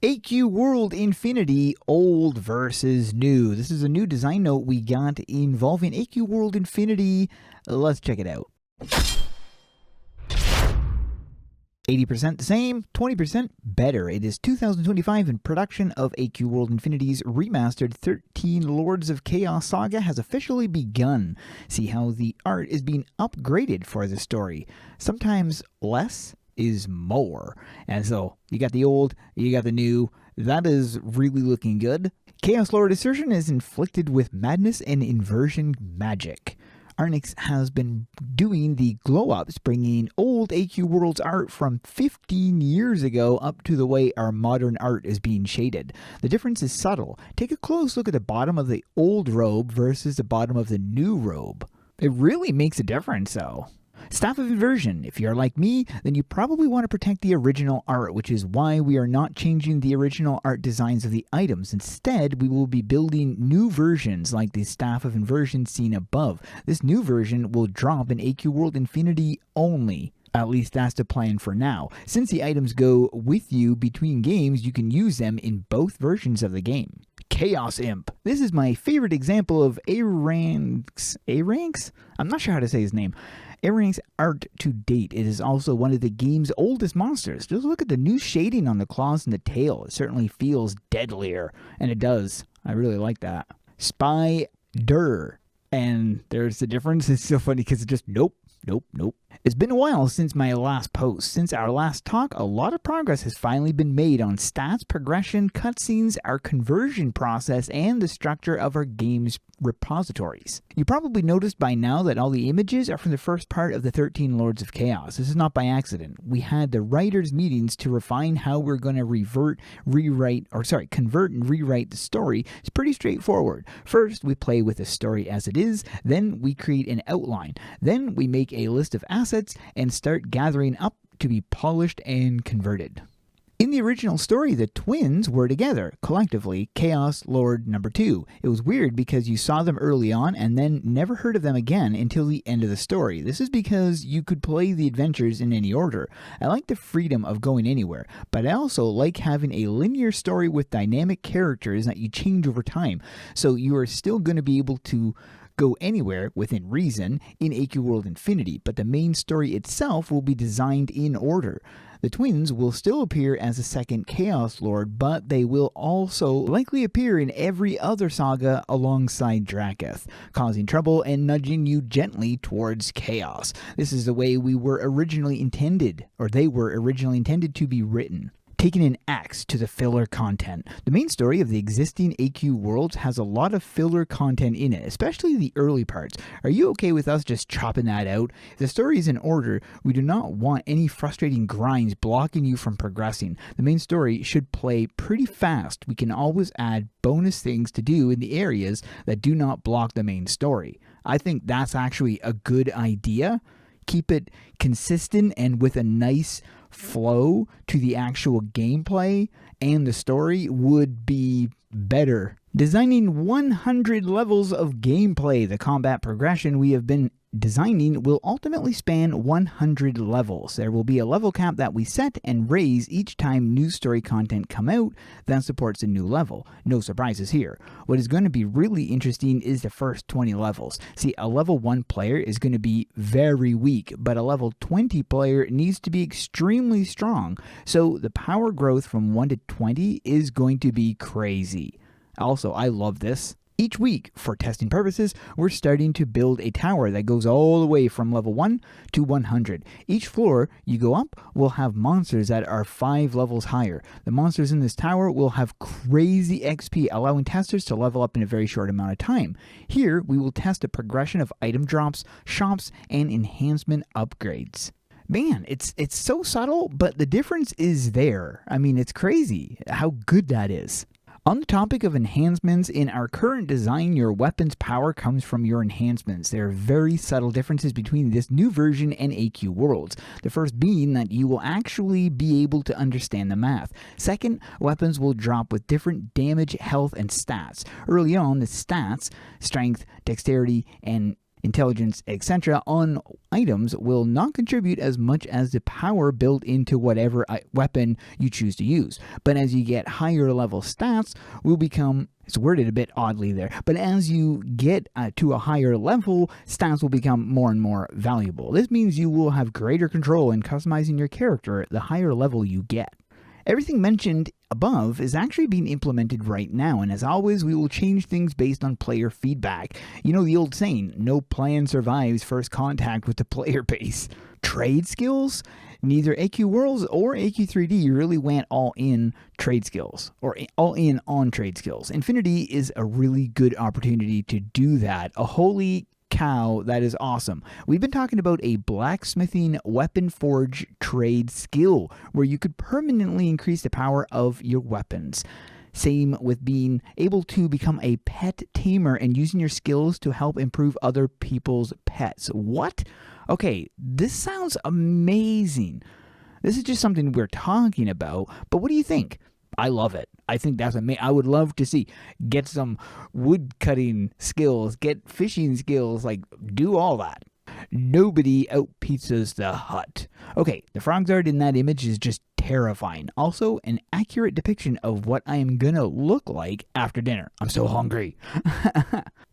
AQ World Infinity, old versus new. This is a new design note we got involving AQ World Infinity. Let's check it out. 80% the same, 20% better. It is 2025 and production of AQ World Infinity's remastered 13 Lords of Chaos saga has officially begun. See how the art is being upgraded for the story. Sometimes less is more. And so you got the old, you got the new. That is really looking good. Chaos Lord Assertion is inflicted with madness and inversion magic. Arnix has been doing the glow-ups, bringing old AQ World's art from 15 years ago up to the way our modern art is being shaded. The difference is subtle. Take a close look at the bottom of the old robe versus the bottom of the new robe. It really makes a difference, though. Staff of Inversion. If you're like me, then you probably want to protect the original art, which is why we are not changing the original art designs of the items. Instead, we will be building new versions like the Staff of Inversion seen above. This new version will drop in AQ World Infinity only. At least that's the plan for now. Since the items go with you between games, you can use them in both versions of the game. Chaos Imp. This is my favorite example of A-Ranks? I'm not sure how to say his name. A-Rank's art to date. It is also one of the game's oldest monsters. Just look at the new shading on the claws and the tail. It certainly feels deadlier. And it does. I really like that. Spider. And there's the difference. It's so funny because it's just nope. It's been a while since my last post. Since our last talk, a lot of progress has finally been made on stats, progression, cutscenes, our conversion process, and the structure of our game's repositories. You probably noticed by now that all the images are from the first part of the 13 Lords of Chaos. This is not by accident. We had the writers' meetings to refine how we're going to convert and rewrite the story. It's pretty straightforward. First, we play with the story as it is, then we create an outline, then we make a list of assets and start gathering up to be polished and converted. In the original story, the twins were together, collectively, Chaos Lord number 2. It was weird because you saw them early on and then never heard of them again until the end of the story. This is because you could play the adventures in any order. I like the freedom of going anywhere, but I also like having a linear story with dynamic characters that you change over time, so you are still going to be able to go anywhere within reason in AQ World Infinity, but the main story itself will be designed in order. The twins will still appear as a second Chaos Lord, but they will also likely appear in every other saga alongside Draketh, causing trouble and nudging you gently towards chaos. This is the way we were originally intended, or they were originally intended to be written. Taking an axe to the filler content. The main story of the existing AQ worlds has a lot of filler content in it, especially the early parts. Are you okay with us just chopping that out? If the story is in order, we do not want any frustrating grinds blocking you from progressing. The main story should play pretty fast. We can always add bonus things to do in the areas that do not block the main story. I think that's actually a good idea. Keep it consistent and with a nice flow to the actual gameplay, and the story would be better. Designing 100 levels of gameplay. The combat progression we have been designing will ultimately span 100 levels. There will be a level cap that we set and raise each time new story content come out that supports a new level. No surprises here. What is going to be really interesting is the first 20 levels. See, a level 1 player is going to be very weak, but a level 20 player needs to be extremely strong. So the power growth from 1 to 20 is going to be crazy. Also, I love this. Each week, for testing purposes, we're starting to build a tower that goes all the way from level 1 to 100. Each floor you go up will have monsters that are 5 levels higher. The monsters in this tower will have crazy XP, allowing testers to level up in a very short amount of time. Here, we will test a progression of item drops, shops, and enhancement upgrades. Man, it's so subtle, but the difference is there. I mean, it's crazy how good that is. On the topic of enhancements, in our current design, your weapon's power comes from your enhancements. There are very subtle differences between this new version and AQ Worlds. The first being that you will actually be able to understand the math. Second, weapons will drop with different damage, health, and stats. Early on, the stats, strength, dexterity, and intelligence, etc. on items will not contribute as much as the power built into whatever weapon you choose to use. But as you get higher level stats, will become, it's worded a bit oddly there, but as you get to a higher level, stats will become more and more valuable. This means you will have greater control in customizing your character the higher level you get. Everything mentioned above is actually being implemented right now, and as always, we will change things based on player feedback. You know the old saying, no plan survives first contact with the player base. Trade skills? Neither AQ Worlds or AQ3D really went all in trade skills, or all in on trade skills. Infinity is a really good opportunity to do that. A holy cow, that is awesome. We've been talking about a blacksmithing weapon forge trade skill where you could permanently increase the power of your weapons. Same with being able to become a pet tamer and using your skills to help improve other people's pets. What? Okay, this sounds amazing. This is just something we're talking about, but what do you think? I love it. I think that's amazing. I would love to see, get some wood cutting skills, get fishing skills, like do all that. Nobody out pizzas the hut. Okay, the frogs art in that image is just terrifying. Also, an accurate depiction of what I am gonna look like after dinner. I'm so hungry.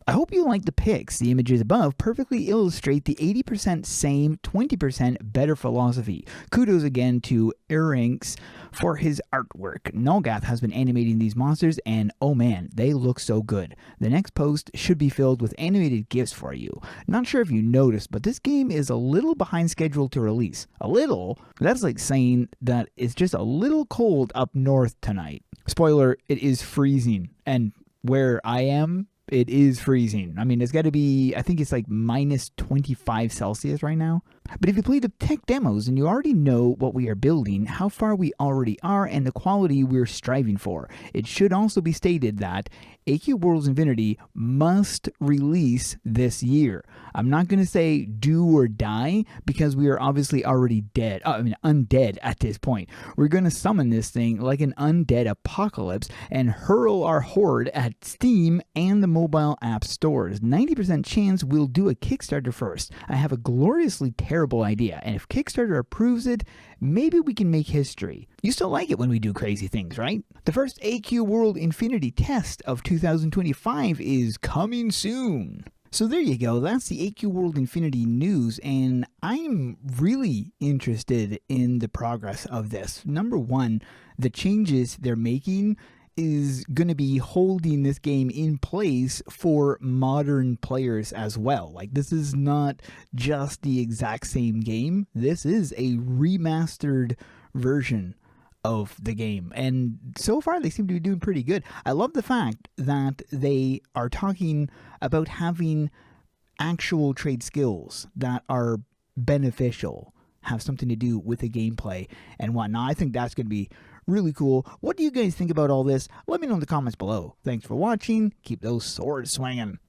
I hope you like the pics. The images above perfectly illustrate the 80% same, 20% better philosophy. Kudos again to Erinx for his artwork. Nolgath has been animating these monsters, and oh man, they look so good. The next post should be filled with animated GIFs for you. Not sure if you noticed, but this game is a little behind schedule to release. A little? That's like saying that it's just a little cold up north tonight. Spoiler, it is freezing. And where I am, it is freezing. I mean, it's got to be, I think it's like minus 25 Celsius right now. But if you play the tech demos and you already know what we are building, how far we already are, and the quality we're striving for, it should also be stated that AQ Worlds Infinity must release this year. I'm not going to say do or die, because we are obviously already dead. Undead at this point. We're going to summon this thing like an undead apocalypse and hurl our horde at Steam and the mobile app stores. 90% chance we'll do a Kickstarter first. I have a gloriously terrible idea, and if Kickstarter approves it, maybe we can make history. You still like it when we do crazy things, right? The first AQ World Infinity test of 2025 is coming soon. So there you go, that's the AQ World Infinity news, and I'm really interested in the progress of this. Number one, the changes they're making is going to be holding this game in place for modern players as well. Like, this is not just the exact same game. This is a remastered version of the game, and so far they seem to be doing pretty good. I love the fact that they are talking about having actual trade skills that are beneficial, have something to do with the gameplay and whatnot. I think that's going to be really cool. What do you guys think about all this? Let me know in the comments below. Thanks for watching. Keep those swords swinging.